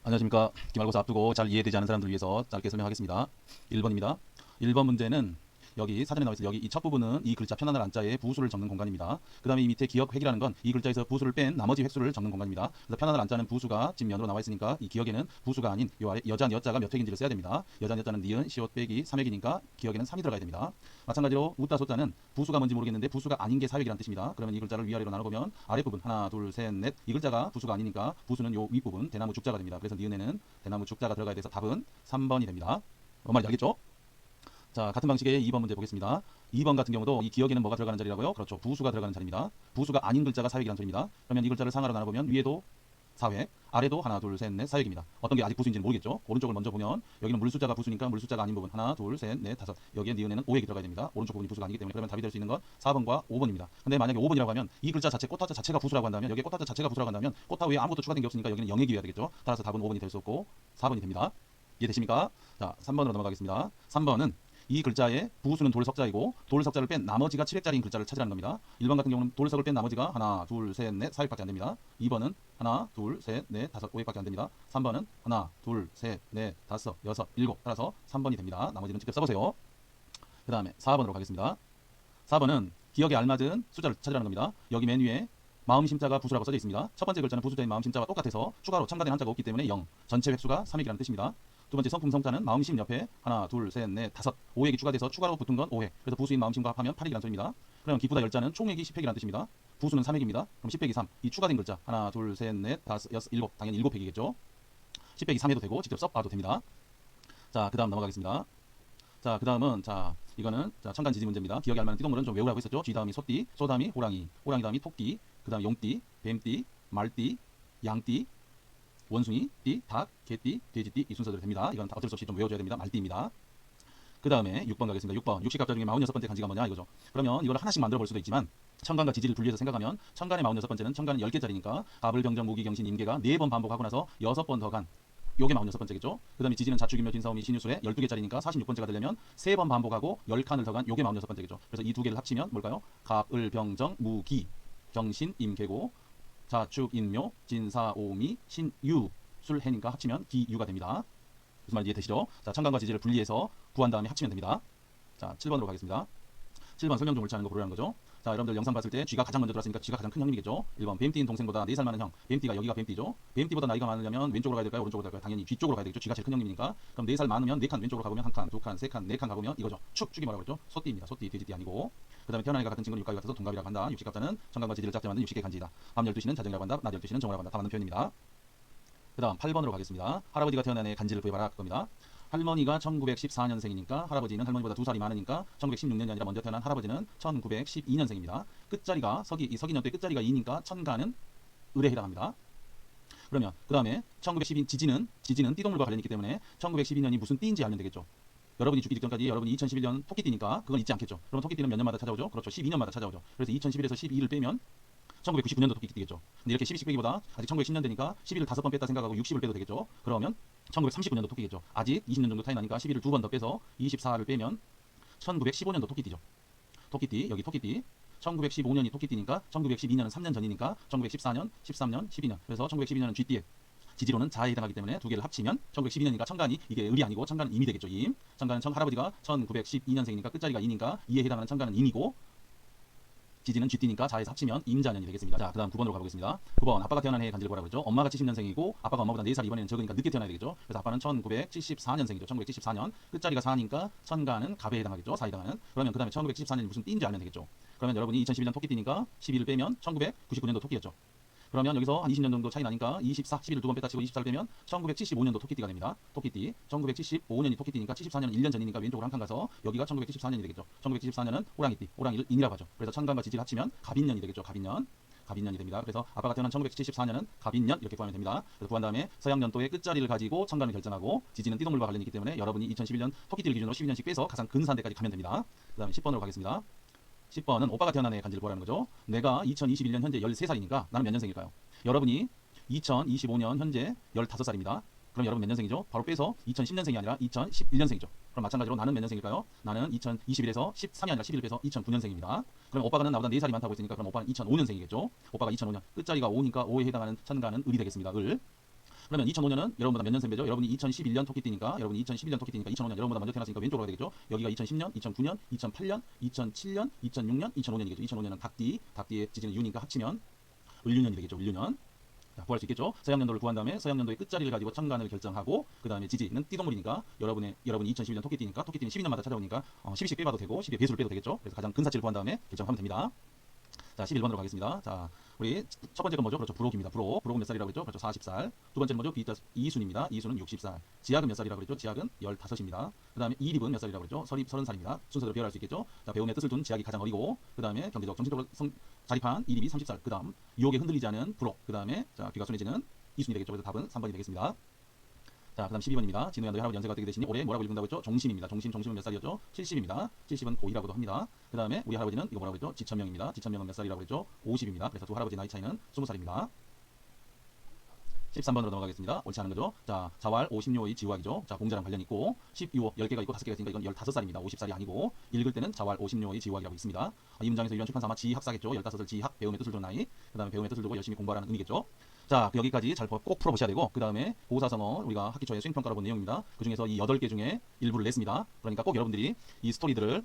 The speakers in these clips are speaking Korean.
안녕하십니까. 기말고사 앞두고 잘 이해되지 않은 사람들을 위해서 짧게 설명하겠습니다. 1번입니다. 1번 문제는 여기 사전에 나와 있어요. 여기 이 첫 부분은 이 글자 편안한 안자에 부수를 적는 공간입니다. 그 다음에 이 밑에 기억 획이라는 건 이 글자에서 부수를 뺀 나머지 획수를 적는 공간입니다. 그래서 편안한 안자는 부수가 뒷면으로 나와 있으니까 이 기억에는 부수가 아닌 요 아래 여자 여자가 몇 획인지를 써야 됩니다. 여자 여자는 니은 시옷 빼기 3획이니까 기억에는 3이 들어가야 됩니다. 마찬가지로 웃다 소자는 부수가 뭔지 모르겠는데 부수가 아닌 게 4획이라는 뜻입니다. 그러면 이 글자를 위아래로 나눠보면 아랫부분 하나 둘 셋 넷 이 글자가 부수가 아니니까 부수는 요 윗부분 대나무 죽자가 됩니다. 그래서 니은에는 대나무 죽자가 들어가야 돼서 답은 3번이 됩니다. 뭔 말인지 알겠죠? 자, 같은 방식의 2번 문제 보겠습니다. 2번 같은 경우도 이 기억에는 뭐가 들어가는 자리라고요? 그렇죠. 부수가 들어가는 자리입니다. 부수가 아닌 글자가 사획이라는 소리입니다. 그러면 이 글자를 상하로 나눠보면 위에도 4획, 아래도 하나, 둘, 셋, 넷, 4획입니다. 어떤 게 아직 부수인지는 모르겠죠. 오른쪽을 먼저 보면 여기는 물숫자가 부수니까 물숫자가 아닌 부분 하나, 둘, 셋, 넷, 다섯. 여기에 니은에는 5획이 들어가야 됩니다. 오른쪽 부분이 부수가 아니기 때문에 그러면 답이 될 수 있는 건 4번과 5번입니다. 근데 만약에 5번이라고 하면 이 글자 자체 꽃화자 자체가 부수라고 한다면 여기에 꽃화자 자체가 부수라고 한다면 꽃화 외에 아무것도 추가된 게 없으니까 여기는 0획이어야 되겠죠. 따라서 답은 5번이 될 수 없고 4번이 됩니다. 이해되십니까? 자, 3번으로 넘어가겠습니다. 3번은 이 글자의 부수는 돌석자이고 돌석자를 뺀 나머지가 7획짜리인 글자를 찾으라는 겁니다. 1번 같은 경우는 돌석을 뺀 나머지가 하나, 둘, 셋, 넷, 4획밖에 안 됩니다. 2번은 하나, 둘, 셋, 넷, 다섯, 5획밖에 안 됩니다. 3번은 하나, 둘, 셋, 넷, 다섯, 여섯, 일곱. 따라서 3번이 됩니다. 나머지는 직접 써보세요. 그 다음에 4번으로 가겠습니다. 4번은 기억에 알맞은 숫자를 찾으라는 겁니다. 여기 맨 위에 마음 심자가 부수라고 써져 있습니다. 첫 번째 글자는 부수자인 마음 심자와 똑같아서 추가로 첨가된 한자가 없기 때문에 0. 전체 획수가 3획이라는 뜻입니다. 두 번째 성품 성자는 마음심 옆에 하나, 둘, 셋, 넷, 다섯, 5획이 추가돼서 추가로 붙은 건 5획. 그래서 부수인 마음심과 합하면 8획이라는 소리입니다. 그러면 기쁘다 열자는 총획이 10획이라는 뜻입니다. 부수는 3획입니다. 그럼 10 빼기 3. 이 추가된 글자 하나, 둘, 셋, 넷, 다섯, 여섯, 일곱. 당연히 7획이겠죠. 10 빼기 3 해도 되고 직접 써봐도 됩니다. 자, 그 다음 넘어가겠습니다. 자, 그 다음은 이거는 천간 지지 문제입니다. 기억에 알만한 띠동물은 좀 외우라고 했었죠. 쥐 다음이 소띠, 소 다음이 호랑이, 호랑이 다음이 토끼, 그 다음 용띠, 뱀띠, 말띠, 양띠, 원숭이, 띠, 닭, 개띠, 돼지띠 이 순서대로 됩니다. 이건 어쩔 수 없이 좀 외워줘야 됩니다. 말띠입니다. 그 다음에 6번 가겠습니다. 6번 육식갑자 중에 46번째 간지가 뭐냐 이거죠. 그러면 이걸 하나씩 만들어 볼 수도 있지만 천간과 지지를 분리해서 생각하면 천간의 46번째는 천간은 10개짜리니까 갑을 병정 무기 경신 임계가 4번 반복하고 나서 6번 더 간 요게 46번째겠죠. 그 다음에 지지는 자축인묘 진사오미 신유술에 12개짜리니까 46번째가 되려면 3번 반복하고 10칸을 더 간 요게 46번째겠죠. 그래서 이 두 개를 합치면 뭘까요? 갑, 을, 병정, 무기, 경신, 임계고 자축, 인묘, 진사오미, 신유 술해니까 합치면 기유가 됩니다. 무슨 말인지 이해되시죠? 자, 천간과 지지를 분리해서 구한 다음에 합치면 됩니다. 자, 7번으로 가겠습니다. 7번 설명 좀 옳지 않은 거 고르라는 거죠. 자, 여러분들 영상 봤을 때 쥐가 가장 먼저 들어왔으니까 쥐가 가장 큰 형님이겠죠. 1번 뱀띠인 동생보다 4살 많은 형. 뱀띠가 여기가 뱀띠죠. 뱀띠보다 나이가 많으려면 왼쪽으로 가야 될까요? 오른쪽으로 갈까요? 당연히 뒤쪽으로 가야 되겠죠. 쥐가 제일 큰 형님이니까. 그럼 4살 많으면 4칸 왼쪽으로 가보면 1칸, 2칸, 3칸, 4칸 가보면 이거죠. 축이 뭐라고 그랬죠? 소띠입니다. 소띠, 돼지띠 아니고. 그 다음에 태어난 애가 같은 친구는 육각이 같아서 동갑이라고 한다. 육식갑자는 천간과 지지를 짝지 만든 육식의 간지이다. 밤 12시는 자정이라고 한다. 낮 12시는 정오라고 한다. 다 맞는 표현입니다. 그 다음 8번으로 가겠습니다. 할아버지가 태어난 애 간지를 구해봐라 그겁니다. 할머니가 1914년생이니까 할아버지는 할머니보다 2살이 많으니까 1916년이 아니라 먼저 태어난 할아버지는 1912년생입니다. 끝자리가 이 서기년도의 끝자리가 2니까 천간은 을에 해당합니다. 그러면 그 다음에 1912 지지는 띠동물과 관련이 있기 때문에 1912년이 무슨 띠인지 알면 되겠죠. 여러분이 죽기 직전까지 여러분이 2011년 토끼띠니까 그건 잊지 않겠죠. 그러면 토끼띠는 몇 년마다 찾아오죠? 그렇죠. 12년마다 찾아오죠. 그래서 2011에서 12를 빼면 1999년도 토끼띠겠죠. 근데 이렇게 12씩 빼기보다 아직 1910년 되니까 11을 5번 뺐다 생각하고 60을 빼도 되겠죠. 그러면 1939년도 토끼겠죠. 아직 20년 정도 차이 나니까 11을 2번 더 빼서 24를 빼면 1915년도 토끼띠죠. 토끼띠, 여기 토끼띠. 1915년이 토끼띠니까 1912년은 3년 전이니까 1914년, 13년, 12년. 그래서 1912년은 쥐띠에 지지로는 자에 해당하기 때문에 두 개를 합치면 1912년이니까 천간이 이게 을이 아니고 천간은 임이 되겠죠. 임. 천간은 할아버지가 1912년생이니까 끝자리가 2니까 2에 해당하는 천간은 임이고 지지는 쥐띠니까 자에서 합치면 임자년이 되겠습니다. 자, 그 다음 9번으로 가보겠습니다. 9번 아빠가 태어난 해의 간지를 보라고 그러죠. 엄마가 70년생이고 아빠가 엄마보다 4살 이번에는 적으니까 늦게 태어나야 되겠죠. 그래서 아빠는 1974년생이죠. 1974년 끝자리가 4니까 천간은 갑에 해당하겠죠. 4에 해당하는. 그러면 그 다음에 1974년이 무슨 띠인지 알면 되겠죠. 그러면 여러분이 2011년 토끼띠니까 12를 빼면 1999년도 토끼였죠. 그러면 여기서 한 20년 정도 차이 나니까 24, 11을 두 번 뺐다 치고 24를 빼면 1975년도 토끼띠가 됩니다. 토끼띠. 1975년이 토끼띠니까 74년은 1년 전이니까 왼쪽으로 한 칸 가서 여기가 1974년이 되겠죠. 1974년은 호랑이띠. 호랑이를 인이라고 하죠. 그래서 천간과 지지를 합치면 갑인년이 되겠죠. 갑인년. 갑인년이 됩니다. 그래서 아빠가 태어난 1974년은 갑인년 이렇게 구하면 됩니다. 그래서 구한 다음에 서양년도의 끝자리를 가지고 천간을 결정하고 지지는 띠동물과 관련이 있기 때문에 여러분이 2011년 토끼띠를 기준으로 12년씩 빼서 가장 근사한 데까지 가면 됩니다. 그 다음에 10번으로 가겠습니다. 10번은 오빠가 태어난 해의 간지를 보라는 거죠. 내가 2021년 현재 13살이니까 나는 몇 년생일까요? 여러분이 2025년 현재 15살입니다. 그럼 여러분 몇 년생이죠? 바로 빼서 2010년생이 아니라 2011년생이죠. 그럼 마찬가지로 나는 몇 년생일까요? 나는 2021에서 13이 아니라 11을 빼서 2009년생입니다. 그럼 오빠가 나보다 4살이 많다고 했으니까 그럼 오빠는 2005년생이겠죠. 오빠가 2005년 끝자리가 5니까 5에 해당하는 천간은 을이 되겠습니다. 을. 그러면 2005년은 여러분보다 몇 년 선배죠? 여러분이 2011년 토끼띠니까 여러분이 2011년 토끼띠니까 2005년 여러분보다 먼저 태어났으니까 왼쪽으로 가야 되겠죠? 여기가 2010년, 2009년, 2008년, 2007년, 2006년, 2005년이겠죠. 2005년은 닭띠의 지지는 유니까 합치면 을유년이 되겠죠. 을유년. 자, 구할 수 있겠죠. 서양년도를 구한 다음에 서양년도의 끝자리를 가지고 천간을 결정하고 그 다음에 지지는 띠동물이니까 여러분이 2011년 토끼띠니까 토끼띠는 12년마다 찾아오니까 12씩 빼봐도 되고 12의 배수를 빼도 되겠죠. 그래서 가장 근 사치를 구한 다음에 결정하면 됩니다. 자, 11번으로 가겠습니다. 자, 우리 첫 번째 건 뭐죠? 그렇죠. 불옥입니다. 불옥은 몇 살이라고 했죠? 그렇죠. 40살. 두 번째는 뭐죠? 이순입니다. 이순은 60살. 지학은 몇 살이라고 그랬죠? 지학은 15입니다. 그 다음에 이립은 몇 살이라고 그랬죠? 설립 30살입니다. 순서대로 비교할 수 있겠죠? 자, 배움의 뜻을 둔 지학이 가장 어리고 그 다음에 경제적, 정신적으로 자립한 이립이 30살. 그 다음 유혹에 흔들리지 않은 불옥. 그 다음에 자, 귀가 순해지는 이순이 되겠죠. 그래서 답은 3번이 되겠습니다. 자, 그 다음 12번입니다. 진우야, 너희 할아버지 연세가 어떻게 되시니? 올해 뭐라고 읽는다고 했죠? 종신입니다. 종신은 몇 살이었죠? 70입니다. 70은 고이라고도 합니다. 그 다음에 우리 할아버지는 이거 뭐라고 했죠? 지천명입니다. 지천명은 몇 살이라고 했죠? 50입니다. 그래서 두 할아버지 나이 차이는 20살입니다. 13번으로 넘어가겠습니다. 옳지 않은 거죠? 자, 자왈 50료의 지우학이죠. 자, 공자랑 관련 있고 12호 10개가 있고 5개가 있으니까 이건 15살입니다. 50살이 아니고 읽을 때는 자왈 50료의 지우학이라고 있습니다. 이 문장에서 유리한 출판사 아마 지학사겠죠. 15살 지학, 배움의 뜻을 둔 나이. 그 다음에 배움의 뜻을 두고 열심히 공부하라는 의미겠죠. 자, 여기까지 잘 꼭 풀어보셔야 되고 그 다음에 보사성어 우리가 학기 초에 수행평가로 본 내용입니다. 그 중에서 이 8개 중에 일부를 냈습니다. 그러니까 꼭 여러분들이 이 스토리들을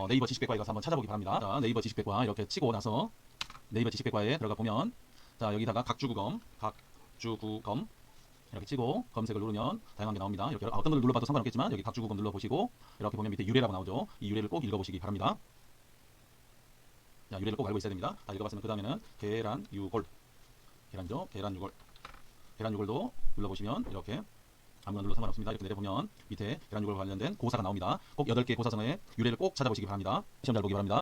네이버 지식백과에 가서 한번 찾아보기 바랍니다. 자, 네이버 지식백과 이렇게 치고 나서 네이버 지식백과에 들어가 보면 자, 여기다가 각주구검 이렇게 치고 검색을 누르면 다양한 게 나옵니다. 이렇게 어떤 걸 눌러봐도 상관없겠지만 여기 각주구검 눌러보시고 이렇게 보면 밑에 유래라고 나오죠. 이 유래를 꼭 읽어보시기 바랍니다. 자, 유래를 꼭 알고 있어야 됩니다. 다 읽어봤으면 그 다음에는 계란유골 계란죠. 계란유골도 눌러보시면 이렇게 아무나 눌러도 상관없습니다. 이렇게 내려보면 밑에 계란유골과 관련된 고사가 나옵니다. 꼭 8개 고사성어의 유래를 꼭 찾아보시기 바랍니다. 시험 잘 보기 바랍니다.